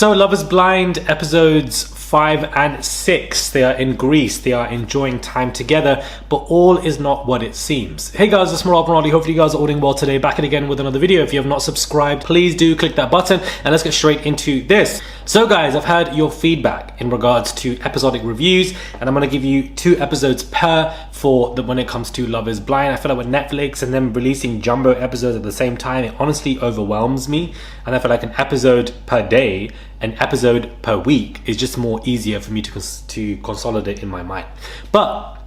So Love is Blind episodes 5 and 6, they are in Greece, they are enjoying time together, but all is not what it seems. Hey guys, it's Benaiah and Ollie. Hopefully you guys are all doing well today. Back again with another video. If you have not subscribed, please do click that button and let's get straight into this. So guys, I've heard your feedback in regards to episodic reviews, and I'm going to give you 2 episodes per when it comes to Love is Blind. I feel like with Netflix and them releasing jumbo episodes at the same time, it honestly overwhelms me, and I feel like an episode per day, an episode per week is just more easier for me to consolidate in my mind. But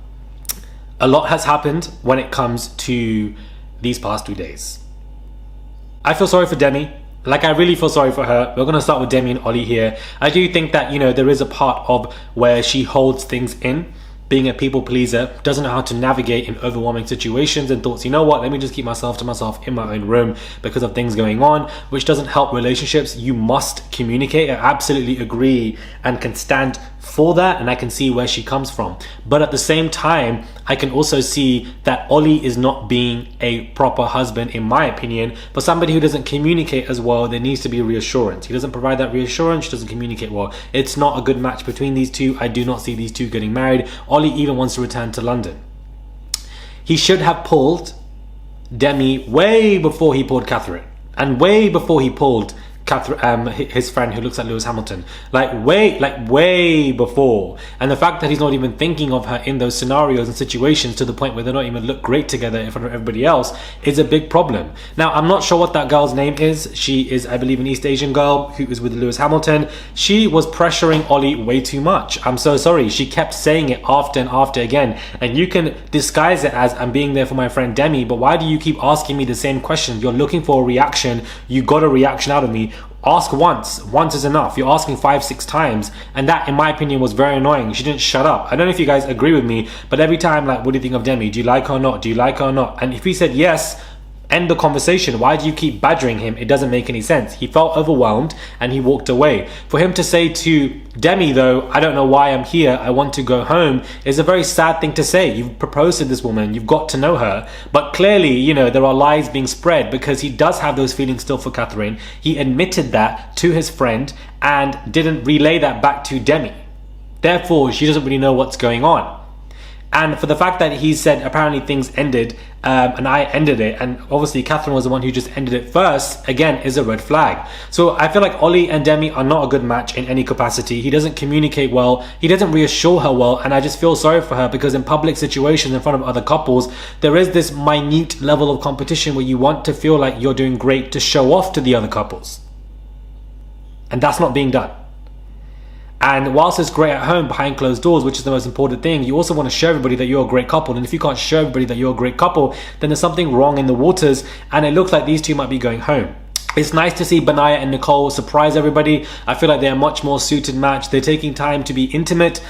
a lot has happened when it comes to these past 2 days. I feel sorry for Demi. Like, I really feel sorry for her. We're going to start with Demi and Ollie here. I do think that, there is a part of where she holds things in, being a people pleaser, doesn't know how to navigate in overwhelming situations, and thoughts, you know what, let me just keep myself to myself in my own room because of things going on, which doesn't help relationships. You must communicate. I absolutely agree and can stand for that, and I can see where she comes from. But at the same time, I can also see that Ollie is not being a proper husband, in my opinion. For somebody who doesn't communicate as well, there needs to be reassurance. He doesn't provide that reassurance, he doesn't communicate well. It's not a good match between these two. I do not see these two getting married. Ollie even wants to return to London. He should have pulled Demi way before he pulled Catherine, and way before he pulled his friend who looks like Lewis Hamilton, way before. And the fact that he's not even thinking of her in those scenarios and situations to the point where they don't even look great together in front of everybody else is a big problem. Now, I'm not sure what that girl's name is. She is, I believe, an East Asian girl who is with Lewis Hamilton. She was pressuring Ollie way too much. I'm so sorry. She kept saying it after and after again, and you can disguise it as I'm being there for my friend Demi, but why do you keep asking me the same questions? You're looking for a reaction. You got a reaction out of me. Ask once is enough. You're asking 5-6 times, and that, in my opinion, was very annoying. She didn't shut up. I don't know if you guys agree with me, but every time, like, what do you think of Demi? Do you like her or not? Do you like her or not? And if he said yes, end the conversation. Why do you keep badgering him? It doesn't make any sense. He felt overwhelmed and he walked away. For him to say to Demi, though, I don't know why I'm here, I want to go home, is a very sad thing to say. You've proposed to this woman, you've got to know her, but clearly, there are lies being spread, because he does have those feelings still for Catherine. He admitted that to his friend and didn't relay that back to Demi. Therefore, she doesn't really know what's going on. And for the fact that he said apparently things ended and I ended it, and obviously Catherine was the one who just ended it first, again, is a red flag. So I feel like Ollie and Demi are not a good match in any capacity. He doesn't communicate well, he doesn't reassure her well, and I just feel sorry for her, because in public situations in front of other couples, there is this minute level of competition where you want to feel like you're doing great to show off to the other couples. And that's not being done. And whilst it's great at home behind closed doors, which is the most important thing, you also want to show everybody that you're a great couple. And if you can't show everybody that you're a great couple, then there's something wrong in the waters, and it looks like these two might be going home. It's nice to see Benaiah and Nicole surprise everybody. I feel like they're a much more suited match. They're taking time to be intimate,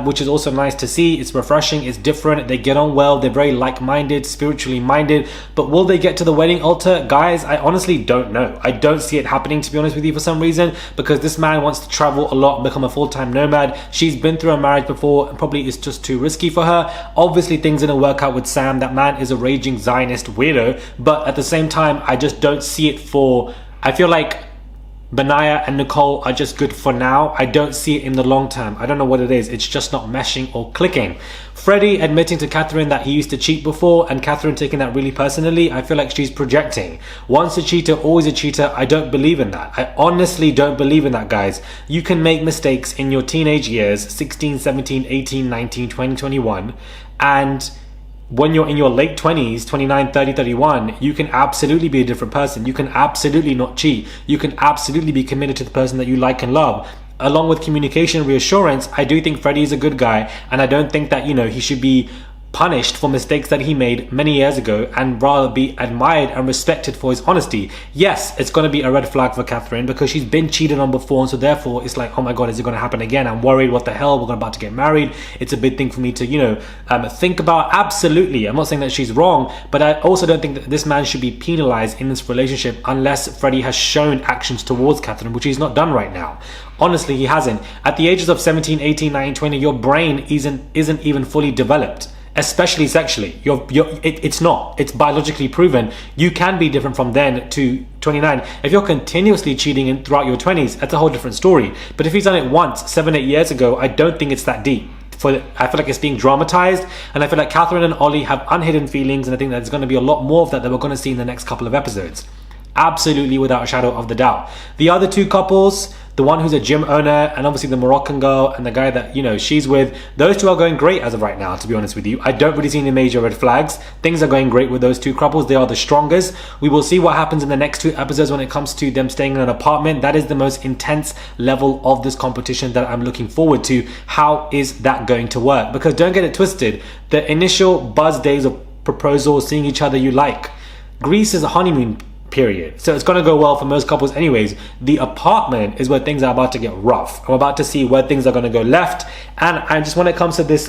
which is also nice to see. It's refreshing, it's different, they get on well, they're very like-minded, spiritually minded. But will they get to the wedding altar? Guys, I honestly don't know. I don't see it happening, to be honest with you, for some reason, because this man wants to travel a lot and become a full-time nomad. She's been through a marriage before, and probably it's just too risky for her. Obviously, things didn't work out with Sam. That man is a raging Zionist weirdo, but at the same time, I just don't see it I feel like Benaiah and Nicole are just good for now. I don't see it in the long term. I don't know what it is. It's just not meshing or clicking. Freddy admitting to Catherine that he used to cheat before, and Catherine taking that really personally, I feel like she's projecting. Once a cheater, always a cheater. I don't believe in that. I honestly don't believe in that, guys. You can make mistakes in your teenage years, 16, 17, 18, 19, 20, 21, and when you're in your late 20s, 29, 30, 31, you can absolutely be a different person. You can absolutely not cheat. You can absolutely be committed to the person that you like and love. Along with communication and reassurance, I do think Freddy is a good guy, and I don't think that, he should be punished for mistakes that he made many years ago, and rather be admired and respected for his honesty. Yes, it's going to be a red flag for Catherine, because she's been cheated on before, and so therefore it's like, oh my god, is it going to happen again? I'm worried. What the hell? We're about to get married. It's a big thing for me to think about. Absolutely, I'm not saying that she's wrong, but I also don't think that this man should be penalized in this relationship unless Freddy has shown actions towards Catherine, which he's not done right now. Honestly, he hasn't. At the ages of 17, 18, 19, 20, your brain isn't even fully developed. especially sexually. It's not. It's biologically proven. You can be different from then to 29. If you're continuously cheating throughout your 20s, that's a whole different story. But if he's done it once, 7-8 years ago, I don't think it's that deep. I feel like it's being dramatized, and I feel like Catherine and Ollie have unhidden feelings, and I think there's going to be a lot more of that we're going to see in the next couple of episodes. Absolutely, without a shadow of the doubt. The other two couples, the one who's a gym owner and obviously the Moroccan girl and the guy that, you know, she's with, those two are going great as of right now, to be honest with you. I don't really see any major red flags. Things are going great with those two couples. They are the strongest. We will see what happens in the next 2 episodes when it comes to them staying in an apartment. That is the most intense level of this competition that I'm looking forward to. How is that going to work? Because don't get it twisted. The initial buzz days of proposal, seeing each other you like, Greece is a honeymoon period, so it's going to go well for most couples anyways. The apartment is where things are about to get rough. I'm about to see where things are going to go left, and I just, when it comes to this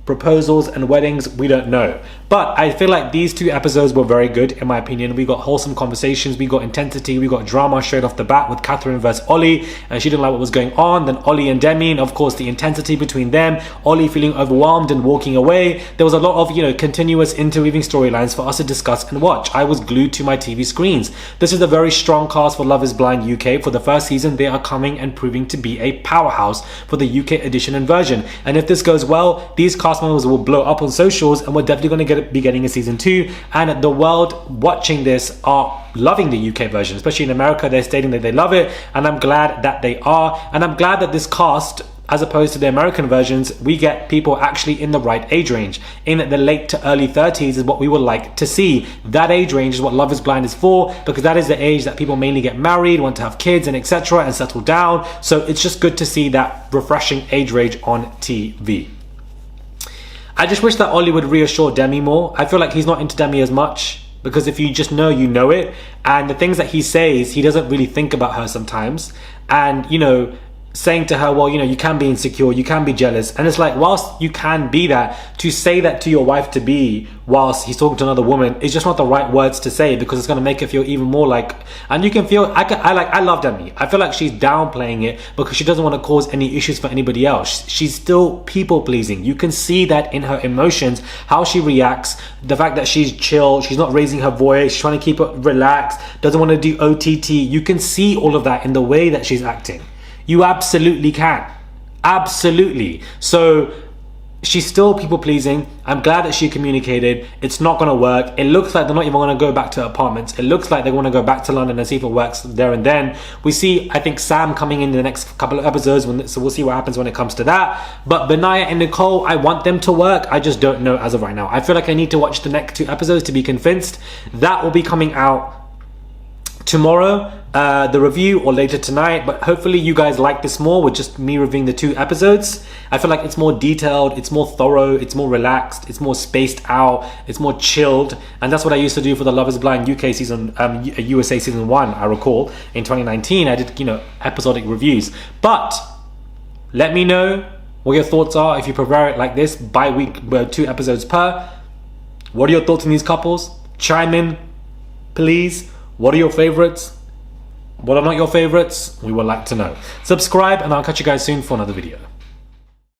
proposals and weddings, we don't know. But I feel like these 2 episodes were very good, in my opinion. We got wholesome conversations, we got intensity, we got drama straight off the bat with Catherine versus Ollie, and she didn't like what was going on. Then Ollie and Demi, and of course the intensity between them, Ollie feeling overwhelmed and walking away. There was a lot of, you know, continuous interweaving storylines for us to discuss and watch. I was glued to my TV screens. This is a very strong cast for Love is Blind UK. For the first season, they are coming and proving to be a powerhouse for the UK edition and version. And if this goes well, these cast members will blow up on socials, and we're definitely going to be getting a season 2. And the world watching this are loving the UK version, especially in America. They're stating that they love it, and I'm glad that they are. And I'm glad that this cast, as opposed to the American versions, we get people actually in the right age range. In the late to early 30s is what we would like to see. That age range is what Love is Blind is for, because that is the age that people mainly get married, want to have kids and etc. and settle down. So it's just good to see that refreshing age range on TV. I just wish that Ollie would reassure Demi more. I feel like he's not into Demi as much, because if you just know, you know it. And the things that he says, he doesn't really think about her sometimes. And, you know, saying to her, well, you know, you can be insecure, you can be jealous. And it's like, whilst you can be that, to say that to your wife to be whilst he's talking to another woman is just not the right words to say, because it's going to make her feel even more like, and you can feel, I love Demi. I feel like she's downplaying it because she doesn't want to cause any issues for anybody else. She's still people pleasing. You can see that in her emotions, how she reacts, the fact that she's chill, she's not raising her voice, she's trying to keep it relaxed, doesn't want to do OTT. You can see all of that in the way that she's acting. You absolutely can. Absolutely. So she's still people pleasing. I'm glad that she communicated. It's not going to work. It looks like they're not even going to go back to apartments. It looks like they want to go back to London and see if it works there and then. We see, I think, Sam coming in the next couple of episodes, so we'll see what happens when it comes to that. But Benaiah and Nicole, I want them to work. I just don't know as of right now. I feel like I need to watch the next 2 episodes to be convinced. That will be coming out tomorrow, the review, or later tonight. But hopefully you guys like this more with just me reviewing the 2 episodes. I feel like it's more detailed, it's more thorough, it's more relaxed, it's more spaced out, it's more chilled. And that's what I used to do for the Love is Blind UK season, USA season 1, I recall. In 2019, I did, you know, episodic reviews. But let me know what your thoughts are if you prefer it like this, by week, 2 episodes per. What are your thoughts on these couples? Chime in, please. What are your favorites? What are not your favorites? We would like to know. Subscribe, and I'll catch you guys soon for another video.